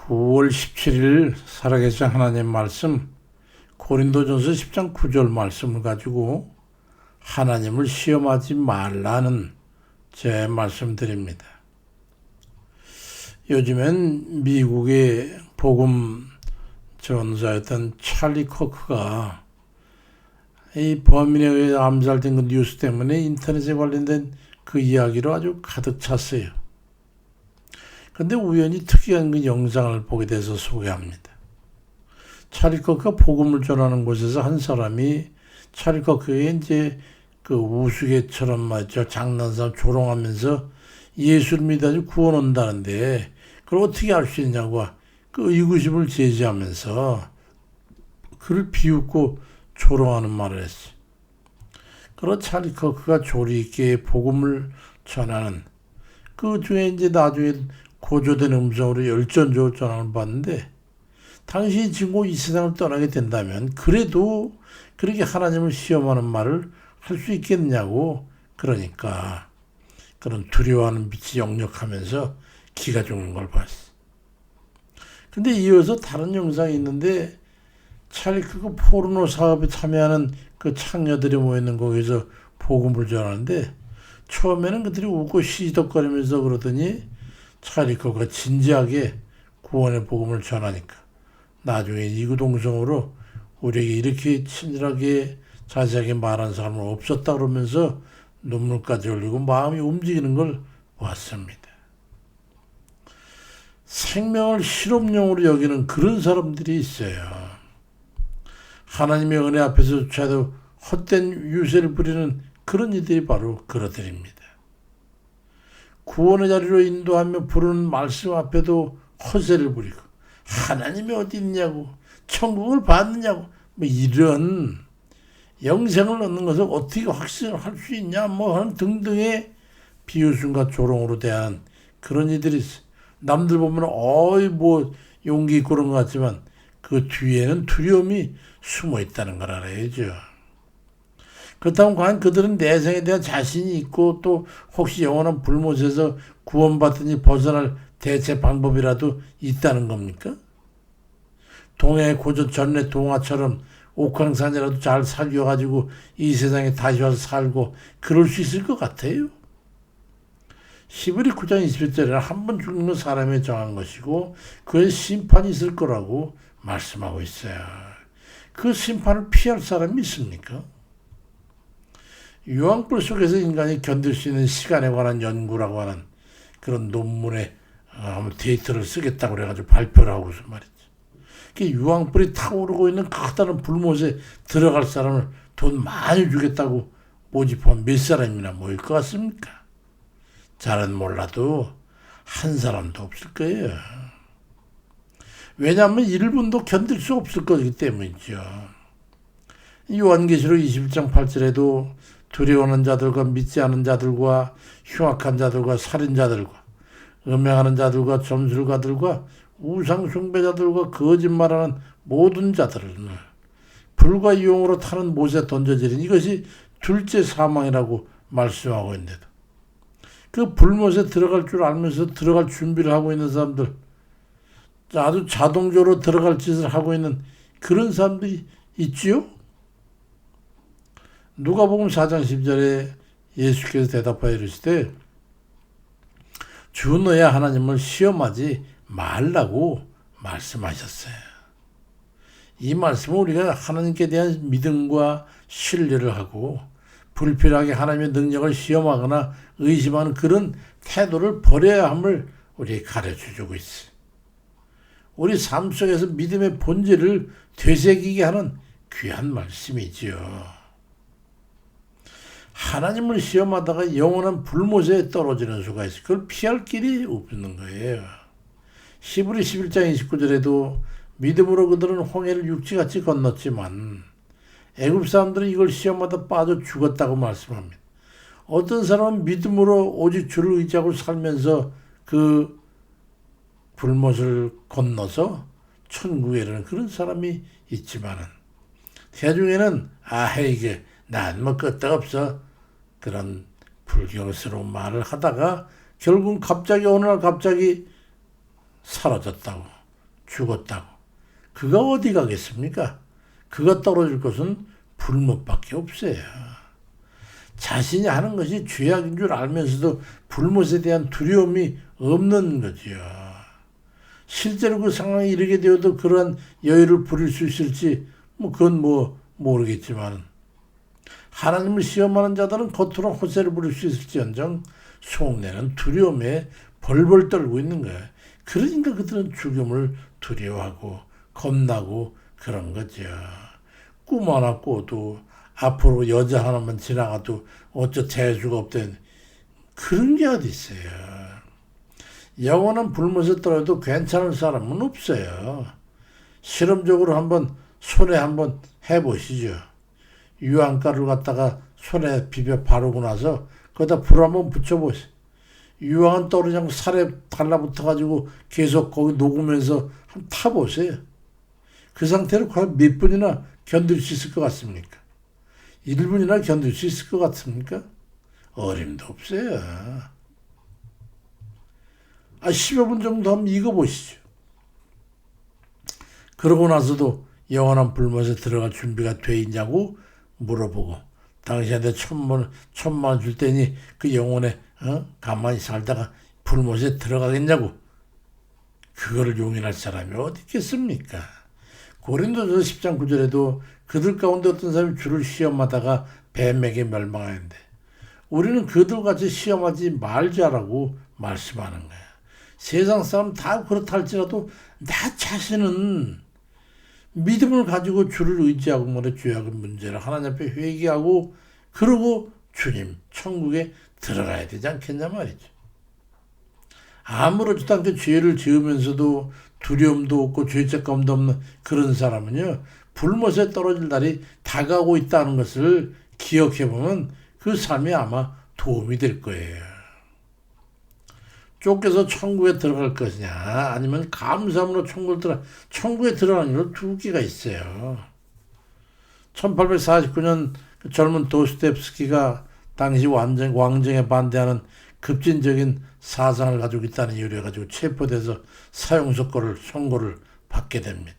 9월 17일 살아계신 하나님 말씀 고린도전서 10장 9절 말씀을 가지고 하나님을 시험하지 말라는 제 말씀드립니다. 요즘엔 미국의 복음 전사였던 찰리 코크가 이 범인에 의해 암살된 그 뉴스 때문에 인터넷에 관련된 그 이야기로 아주 가득 찼어요. 근데 우연히 특이한 그 영상을 보게 돼서 소개합니다. 찰리 코크가 복음을 전하는 곳에서 한 사람이 찰리 코크에 이제 그 우스개처럼 말이죠. 장난삼 조롱하면서 예수를 믿어가지고 구원 온다는데 그걸 어떻게 알 수 있냐고 그 의구심을 제기하면서 그를 비웃고 조롱하는 말을 했어요. 그런 찰리 코크가 조리 있게 복음을 전하는 그 중에 이제 나중에 고조된 음성으로 열전적으로 전함을 받는데 당신이 지금 이 세상을 떠나게 된다면 그래도 그렇게 하나님을 시험하는 말을 할 수 있겠냐고 그러니까 그런 두려워하는 빛이 역력하면서 기가 죽는 걸 봤어. 근데 이어서 다른 영상이 있는데 찰리 그 포르노 사업에 참여하는 그 창녀들이 모여있는 거기서 복음을 전하는데 처음에는 그들이 웃고 시시덕거리면서 그러더니 찰리 그가 진지하게 구원의 복음을 전하니까 나중에 이구동성으로 우리에게 이렇게 친절하게 자세하게 말한 사람은 없었다 그러면서 눈물까지 흘리고 마음이 움직이는 걸 보았습니다. 생명을 실험용으로 여기는 그런 사람들이 있어요. 하나님의 은혜 앞에서조차도 헛된 유세를 부리는 그런 이들이 바로 그러들입니다. 구원의 자리로 인도하며 부르는 말씀 앞에도 허세를 부리고 하나님이 어디 있냐고 천국을 받느냐고 뭐 이런 영생을 얻는 것을 어떻게 확신할 수 있냐 뭐 하는 등등의 비웃음과 조롱으로 대한 그런 이들이 있어요. 남들 보면 어이 뭐 용기 있고 그런 것 같지만 그 뒤에는 두려움이 숨어 있다는 걸 알아야죠. 그렇다면 과연 그들은 내생에 대한 자신이 있고 또 혹시 영원한 불못에서 구원받으니 벗어날 대체 방법이라도 있다는 겁니까? 동해의 고조 전래 동화처럼 옥황산이라도 잘 살려가지고 이 세상에 다시 와서 살고 그럴 수 있을 것 같아요. 히브리 9장 21절에는 한 번 죽는 건 사람에 정한 것이고 그의 심판이 있을 거라고 말씀하고 있어요. 그 심판을 피할 사람이 있습니까? 유황불 속에서 인간이 견딜 수 있는 시간에 관한 연구라고 하는 그런 논문에 데이터를 쓰겠다고 그래가지고 발표를 하고서 말이죠. 유황불이 타오르고 있는 커다란 불못에 들어갈 사람을 돈 많이 주겠다고 모집하면 몇 사람이나 모일 것 같습니까? 잘은 몰라도 한 사람도 없을 거예요. 왜냐하면 1분도 견딜 수 없을 거기 때문이죠. 요한계시록 21장 8절에도 두려워하는 자들과 믿지 않은 자들과 흉악한 자들과 살인자들과 음행하는 자들과 점술가들과 우상 숭배자들과 거짓말하는 모든 자들은 불과 유황으로 타는 못에 던져지는 이것이 둘째 사망이라고 말씀하고 있는데도 그 불못에 들어갈 줄 알면서 들어갈 준비를 하고 있는 사람들 아주 자동적으로 들어갈 짓을 하고 있는 그런 사람들이 있지요? 누가복음 4장 10절에 예수께서 대답하여 이르시되 주 너야 하나님을 시험하지 말라고 말씀하셨어요. 이 말씀은 우리가 하나님께 대한 믿음과 신뢰를 하고 불필요하게 하나님의 능력을 시험하거나 의심하는 그런 태도를 버려야 함을 우리에게 가르쳐주고 있어요. 우리 삶 속에서 믿음의 본질을 되새기게 하는 귀한 말씀이지요. 하나님을 시험하다가 영원한 불못에 떨어지는 수가 있어요. 그걸 피할 길이 없는 거예요. 히브리 11장 29절에도 믿음으로 그들은 홍해를 육지같이 건넜지만 애굽 사람들은 이걸 시험하다 빠져 죽었다고 말씀합니다. 어떤 사람은 믿음으로 오직 주를 의지하고 살면서 그 불못을 건너서 천국에 이르는 그런 사람이 있지만은 대중에는 이게 난 뭐 끄떡없어 그런 불경스러운 말을 하다가 결국은 갑자기 어느 날 갑자기 사라졌다고 죽었다고. 그가 어디 가겠습니까? 그가 떨어질 것은 불못밖에 없어요. 자신이 하는 것이 죄악인 줄 알면서도 불못에 대한 두려움이 없는 거지요. 실제로 그 상황에 이르게 되어도 그러한 여유를 부릴 수 있을지 그건 모르겠지만 하나님을 시험하는 자들은 겉으로 호세를 부릴 수 있을지언정 속내는 두려움에 벌벌 떨고 있는 거예요. 그러니까 그들은 죽음을 두려워하고 겁나고 그런 거죠. 꿈 하나 꿔도 앞으로 여자 하나만 지나가도 어쩌 재수가 없던 그런 게 어디 있어요. 영원한 불못에 떨어도 괜찮을 사람은 없어요. 실험적으로 손에 한번 해보시죠. 유황가루 갖다가 손에 비벼 바르고 나서 거기다 불 한번 붙여보세요. 유황은 떨어지지 않고 살에 달라붙어가지고 계속 거기 녹으면서 한번 타보세요. 그 상태로 과연 몇 분이나 견딜 수 있을 것 같습니까? 1분이나 견딜 수 있을 것 같습니까? 어림도 없어요. 10여 분 정도 한번 익어보시죠. 그러고 나서도 영원한 불못에 들어갈 준비가 돼 있냐고 물어보고 당신한테 1,000만 원 줄 테니 그 영혼에 가만히 살다가 불못에 들어가겠냐고. 그거를 용인할 사람이 어디 있겠습니까? 고린도전서 10장 9절에도 그들 가운데 어떤 사람이 주를 시험하다가 뱀에게 멸망하는데 우리는 그들같이 시험하지 말자라고 말씀하는 거야. 세상 사람 다 그렇다 할지라도 나 자신은 믿음을 가지고 주를 의지하고 죄악은 문제라 하나님 앞에 회개하고 그러고 주님 천국에 들어가야 되지 않겠냐 말이죠. 아무렇지도 않게 죄를 지으면서도 두려움도 없고 죄책감도 없는 그런 사람은요. 불못에 떨어질 날이 다가오고 있다는 것을 기억해보면 그 삶이 아마 도움이 될 거예요. 쫓겨서 천국에 들어갈 것이냐 아니면 감사함으로 천국에 들어가는 일로 두 개가 있어요. 1849년 젊은 도스토옙스키가 당시 왕정에 반대하는 급진적인 사상을 가지고 있다는 이유로 해가지고 체포돼서 선고를 받게 됩니다.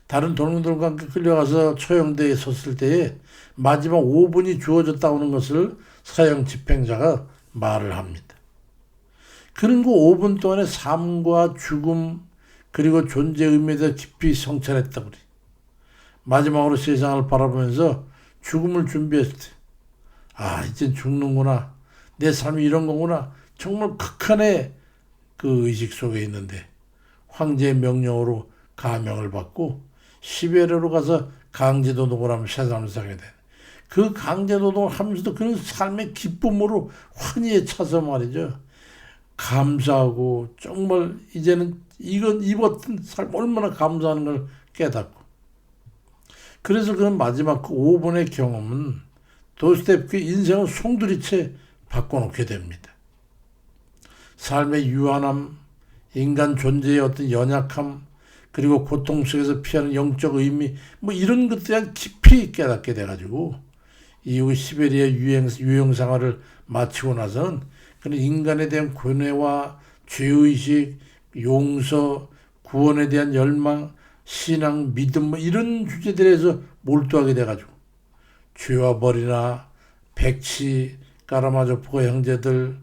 다른 동료들과 함께 끌려가서 처형대에 섰을 때에 마지막 5분이 주어졌다는 것을 사형 집행자가 말을 합니다. 그런 그 5분 동안에 삶과 죽음 그리고 존재의 의미에 대해 깊이 성찰했다고 그래. 마지막으로 세상을 바라보면서 죽음을 준비했을 때 이젠 죽는구나. 내 삶이 이런 거구나. 정말 극한의 그 의식 속에 있는데 황제의 명령으로 가명을 받고 시베리아로 가서 강제노동을 하면 세상을 살게 돼. 그 강제노동을 하면서도 그런 삶의 기쁨으로 환희에 차서 말이죠. 감사하고 정말 이제는 이건 입었던 삶 얼마나 감사하는 걸 깨닫고 그래서 그 마지막 그 5분의 경험은 도스토옙스키의 인생을 송두리째 바꿔놓게 됩니다. 삶의 유한함, 인간 존재의 어떤 연약함, 그리고 고통 속에서 피하는 영적 의미 이런 것들에 대한 깊이 깨닫게 돼가지고 이후 시베리아 유형 생활을 마치고 나서는 그는 인간에 대한 고뇌와 죄의식, 용서, 구원에 대한 열망, 신앙, 믿음 이런 주제들에서 몰두하게 돼가지고 죄와 벌이나 백치, 까라마조프가 형제들,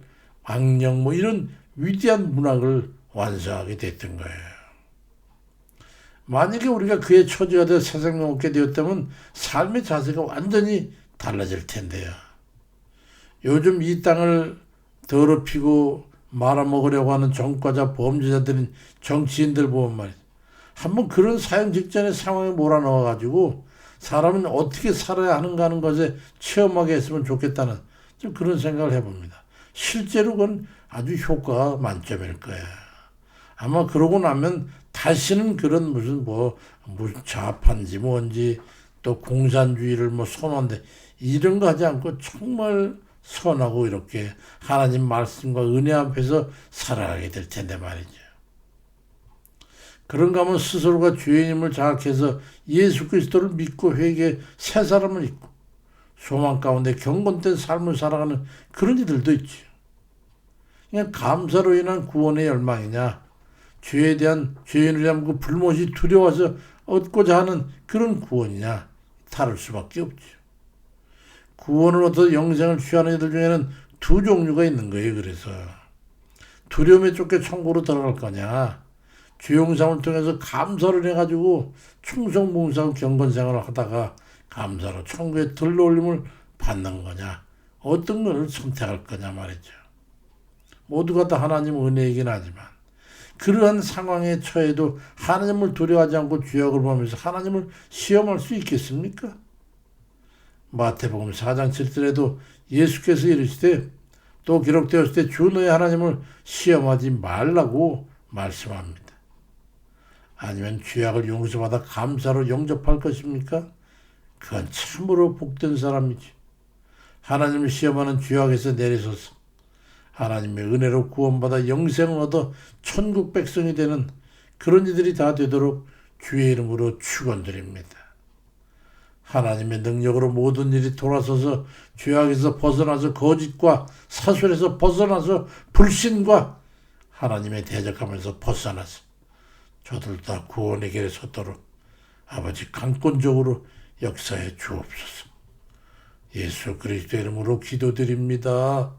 악령 이런 위대한 문학을 완성하게 됐던 거예요. 만약에 우리가 그의 처지가 되어 세상을 얻게 되었다면 삶의 자세가 완전히 달라질 텐데요. 요즘 이 땅을 더럽히고 말아먹으려고 하는 정과자 범죄자들인 정치인들 보면 말이죠. 한번 그런 사형 직전의 상황에 몰아넣어가지고 사람은 어떻게 살아야 하는가 하는 것에 체험하게 했으면 좋겠다는 좀 그런 생각을 해봅니다. 실제로 그건 아주 효과가 만점일 거예요. 아마 그러고 나면 다시는 그런 무슨 좌파인지 뭔지 또 공산주의를 선호한데 이런 거 하지 않고 정말 선하고 이렇게 하나님 말씀과 은혜 앞에서 살아가게 될 텐데 말이죠. 그런가 하면 스스로가 죄인임을 자각해서 예수 그리스도를 믿고 회개해 새 사람을 입고 소망 가운데 경건된 삶을 살아가는 그런 이들도 있죠. 그냥 감사로 인한 구원의 열망이냐 죄에 대한 죄인을 위한 그 불못이 두려워서 얻고자 하는 그런 구원이냐? 다를 수밖에 없죠. 구원을 얻어 영생을 취하는 이들 중에는 두 종류가 있는 거예요. 그래서 두려움에 쫓겨 천국으로 들어갈 거냐, 죄용삼을 통해서 감사를 해가지고 충성봉사하고 경건생활을 하다가 감사로 천국에 들러올림을 받는 거냐, 어떤 것을 선택할 거냐 말이죠. 모두가 다 하나님 은혜이긴 하지만 그러한 상황에 처해도 하나님을 두려워하지 않고 죄악을 범하면서 하나님을 시험할 수 있겠습니까? 마태복음 4장 7절에도 예수께서 이르시되 또 기록되었을 때 주 너의 하나님을 시험하지 말라고 말씀합니다. 아니면 죄악을 용서받아 감사로 영접할 것입니까? 그건 참으로 복된 사람이지. 하나님을 시험하는 죄악에서 내리소서 하나님의 은혜로 구원받아 영생을 얻어 천국 백성이 되는 그런 이들이 다 되도록 주의 이름으로 축원드립니다. 하나님의 능력으로 모든 일이 돌아서서 죄악에서 벗어나서 거짓과 사술에서 벗어나서 불신과 하나님의 대적하면서 벗어나서 저들 다 구원의 길에 섰도록 아버지 강권적으로 역사해 주옵소서. 예수 그리스도 이름으로 기도드립니다.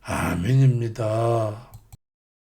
아멘입니다.